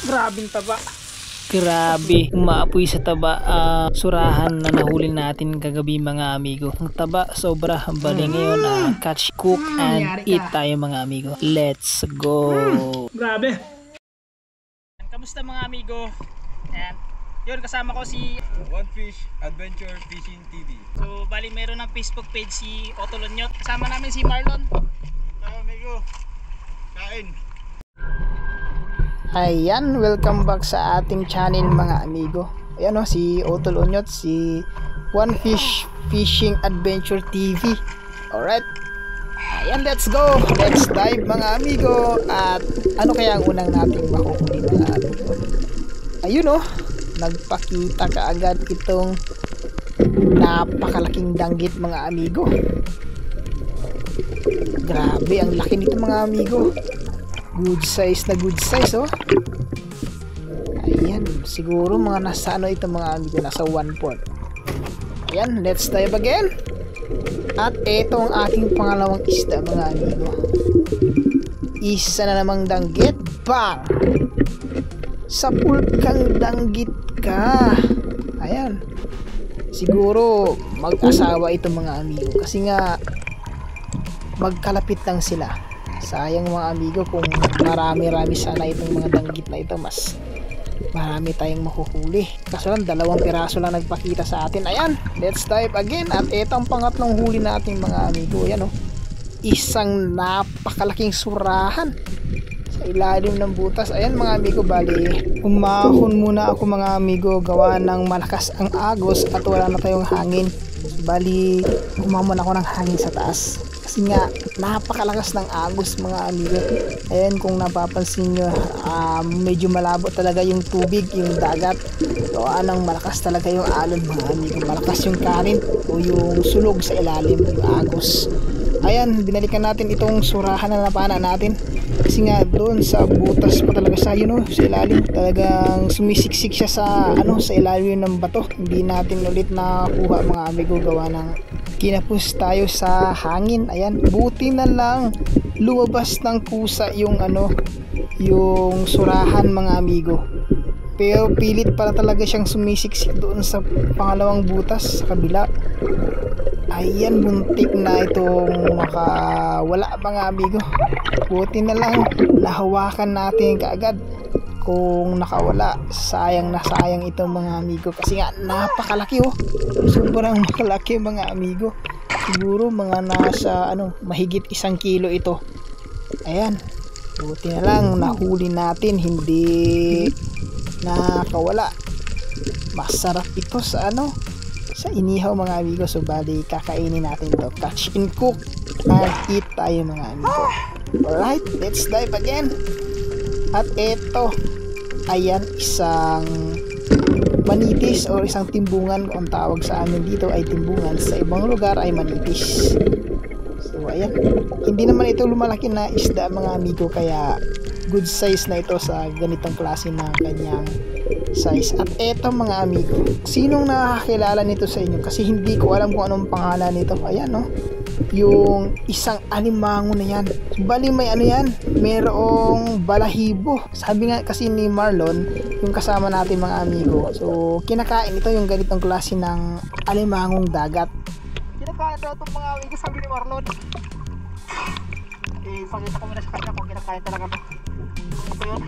Grabing taba. Grabe, umaapoy sa taba surahan na nahuli natin kagabi mga amigo. Ang taba sobra. Bali ngayon catch, cook and eat tayo mga amigo. Let's go. Grabe. Kamusta mga amigo? Ayan. Yun, kasama ko si One Fish Adventure Fishing TV. So bali meron ng Facebook page si Otto Lonyot. Kasama namin si Marlon. Tayo amigo. Kain. Ayan, welcome back sa ating channel mga amigo. Ayan si Otto Lonyot, si One Fish Fishing Adventure TV. Alright. Ayan, let's go. Let's dive mga amigo. At ano kaya ang unang nating makukunin mga amigo? Ayun nagpakita kaagad itong napakalaking danggit mga amigo. Grabe, ang laki nito mga amigo. Good size na good size Ayan, siguro mga nasa ito mga amigo, nasa 1/4. Ayan, let's dive again. At ito ang aking pangalawang isda mga amigo. Isa na namang danggit. Bang! Sapul kang danggit ka. Ayan, siguro mag-asawa ito mga amigo, kasi nga magkalapit lang sila. Sayang mga amigo, kung marami-rami sana itong mga danggit na ito, mas marami tayong makuhuli. Kaso lang 2 piraso lang nagpakita sa atin. Ayan, let's dive again. At ito ang pangatlong huli natin mga amigo. Ayan isang napakalaking surahan sa ilalim ng butas. Ayan mga amigo, bali umahon muna ako mga amigo, gawa ng malakas ang agos at wala na tayong hangin. Bali umamon ako ng hangin sa taas kasi nga napakalakas ng agos mga amigo. Ayan, kung napapansin nyo, medyo malabo talaga yung tubig, yung dagat. So anong malakas talaga yung alon mga amigo, malakas yung current o yung sulog sa ilalim, yung agos. Ayan, binalikan natin itong surahan na napana natin kasi nga doon sa butas pa talaga sa sa ilalim, talagang sumisiksik siya sa sa ilalim ng bato. Hindi natin ulit nakuha mga amigo, gawa ng kinapos tayo sa hangin. Ayan, buti na lang lumabas ng kusa yung yung surahan mga amigo, pero pilit para talaga siyang sumisiksik doon sa pangalawang butas sa kabila. Ayan, buntik na itong makawala mga amigo. Buti na lang nahawakan natin kaagad. Kung nakawala, sayang na sayang itong mga amigo, kasi nga napakalaki sobrang malaki mga amigo. Siguro mga nasa mahigit 1 kilo ito. Ayan, buti na lang nahuli natin, hindi nakawala. Masarap ito sa sa inihaw mga amigo. So bali kakainin natin to, catch and cook and eat tayo mga amigo. Alright, let's dive again. At eto, ayan, isang manitis o isang timbungan. Ang tawag sa amin dito ay timbungan, sa ibang lugar ay manitis. So ayan, hindi naman ito lumalaki na isda mga amigo, kaya good size na ito sa ganitong klase na kanyang size. At eto mga amigo, sinong nakakilala nito sa inyo? Kasi hindi ko alam kung anong pangalan nito. Ayan yung isang alimango na yan. Bali may yan, merong balahibo. Sabi nga kasi ni Marlon, yung kasama natin mga amigo, so kinakain ito yung ganitong klase ng alimangong dagat. Kinakain daw itong mga amigo, sabi ni Marlon. Pakita ko muna sa kanya kung kinakain talaga ito. Ito yun.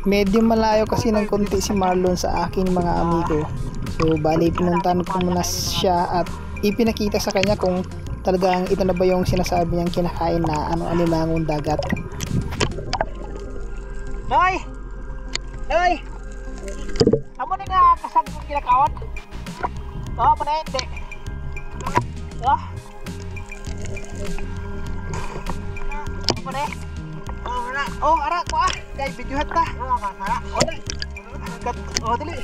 Medyo malayo kasi ng konti si Marlon sa akin mga amigo. So bali pinuntahan ko muna siya at ipinakita sa kanya kung talagang ito na ba yung sinasabi niyang kinakain na alimangong dagat. Noy! Noy! Amo na nga kasag kong kinakaon? Amo na hindi. Amo na ara ko kay videohan ta. Dali.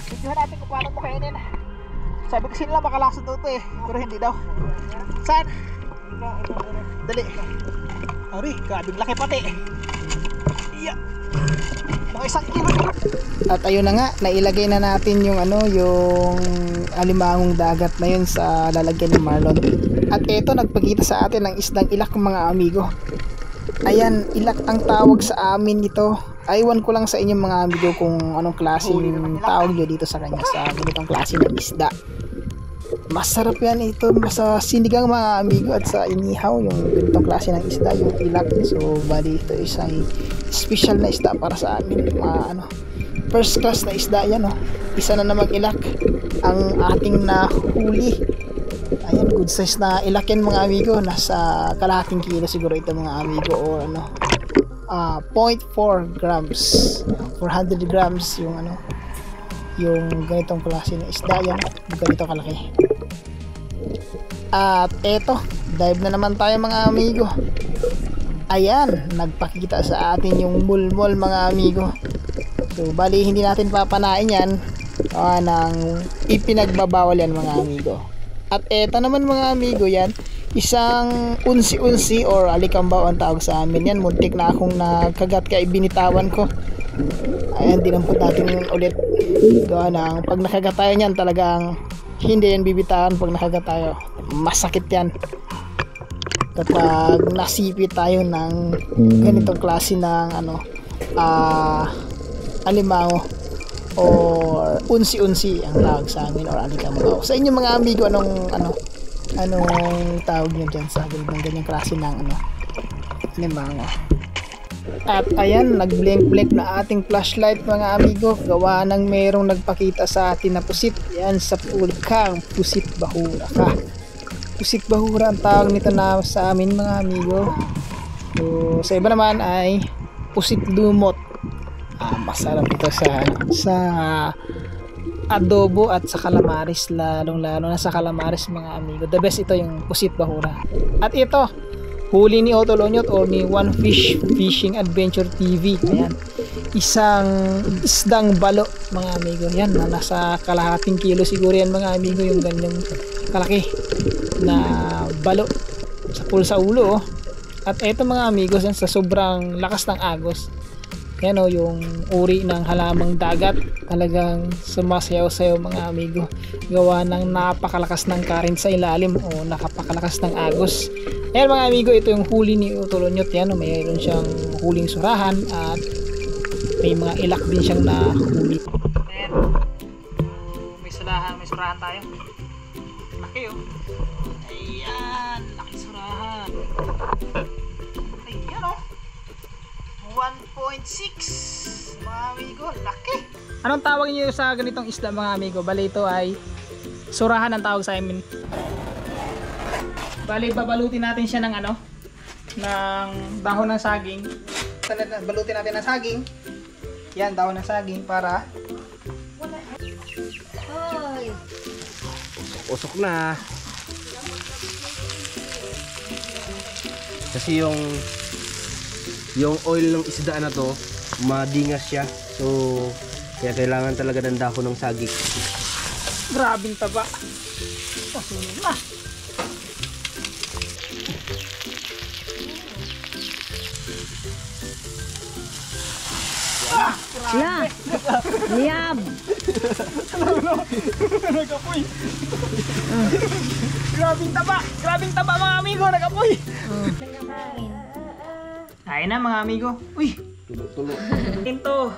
Videohan natin kung paano mo kainin. Sabi kasi nila makalasot daw ito pero hindi daw. Saan? Dali. Ari, grabing laki pati. Iya. Mga 1 kilo. At ayun na nga, nailagay na natin yung yung alimangong dagat na yun sa lalagyan ni Marlon. At eto, nagpakita sa atin ng isdang ilak mga amigo. Ayan, ilak ang tawag sa amin ito. Aywan ko lang sa inyo mga amigo kung anong klase yung tawag nyo dito sa kanya, sa ganitong klase ng isda. Masarap yan ito, sa sinigang mga amigo at sa inihaw yung ganitong klase ng isda, yung ilak. So bali ito isang special na isda para sa amin, first class na isda yan, oh. Isa na namang ilak ang ating nahuli. Ayan, good size na ilak yan mga amigo, nasa kalahating kilo siguro ito mga amigo, o 0.4 grams, 400 grams yung yung ganitong klase ng isda yan, ganito kalaki. At eto, dive na naman tayo mga amigo. Ayan, nagpakita sa atin yung mulmol mga amigo. So bali hindi natin papanain yan, ng ipinagbabawal yan mga amigo. At eto naman mga amigo, yan isang unsi-unsi or alikambaw ang tawag sa amin yan. Muntik na akong nagkagat kaya binitawan ko. Ayan, dinampot natin yun ulit. Gawa ng pag nakagat tayo nyan, talagang hindi yan bibitawan. Pag nakagat tayo, masakit yan kapag nasipit tayo ng ganitong klase ng alimango or unsi-unsi ang tawag sa amin, or alikambaw. Sa inyo mga amigo, anong tawag nyo dyan sa ganyang klase ng alimango? At ayan, nag-blink na ating flashlight mga amigo, gawa ng merong nagpakita sa atin na pusit. Yan sa pulkang pusit bahura ka. Pusit bahura ang tawag nito na sa amin mga amigo. So sa iba naman ay pusit lumot. Masarap ito sa adobo at sa calamares, lalo na sa calamares mga amigo. The best ito yung pusit bahura. At ito, huli ni Otol Onyot or ni One Fish Fishing Adventure TV. Ayan, isang isdang balo mga amigo. Yan, nasa kalahating kilo siguro yan mga amigo, yung ganyang kalaki na balo sa pulsa ulo, oh. At eto mga amigo, yan, sa sobrang lakas ng agos, yan o, yung uri ng halamang dagat, talagang sumasayaw-sayaw mga amigo, gawa ng napakalakas ng current sa ilalim o napakalakas ng agos. Ayan mga amigo, ito yung huli ni Otol Onyot. Yan, mayroon siyang huling surahan at may mga ilak din siyang nahuli. Ayan, may surahan tayo. Laki, oh. Ayan, laki surahan. Ayan, oh, 1.6 mga amigo, laki. Anong tawag niyo sa ganitong isda mga amigo? Bali ito ay surahan ang tawag sa amin. Bali babalutin natin siya ng ng dahon ng saging. Balutin natin ng saging. Yan, dahon ng saging para Usok na. Kasi yung oil ng isda na to, madingas siya. So, kaya kailangan talaga ng dahon ng saging. grabing taba. Sunod na. Yeah. Liab. Nagapoy. Grabing taba mga amigo, nagapoy. Kain na mga amigo. Uy, Tulo-tulo. ito.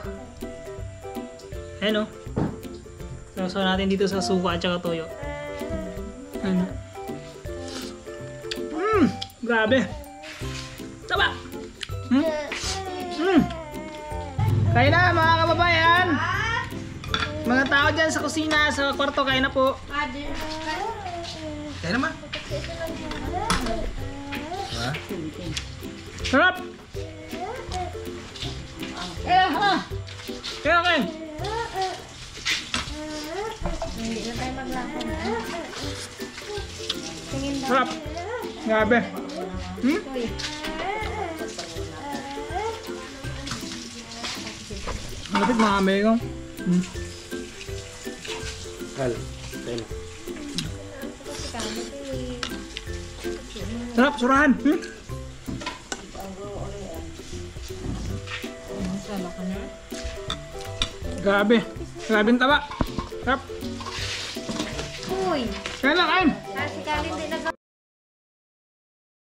Ayan o. Sausaw natin dito sa suka at saka toyo. Grabe. Taba. Kain na mga kababayan. Mga tao dyan sa kusina, sa kwarto, kain na po. Kain naman. Sarap. Kaya ha. Kaya kain. Sarap. Grabe. Malapit mga amigo. Kal. Sarap, surahan. Grabe. Grabing taba. Sarap. Uy, Kaya na, kain. kasi kalin din na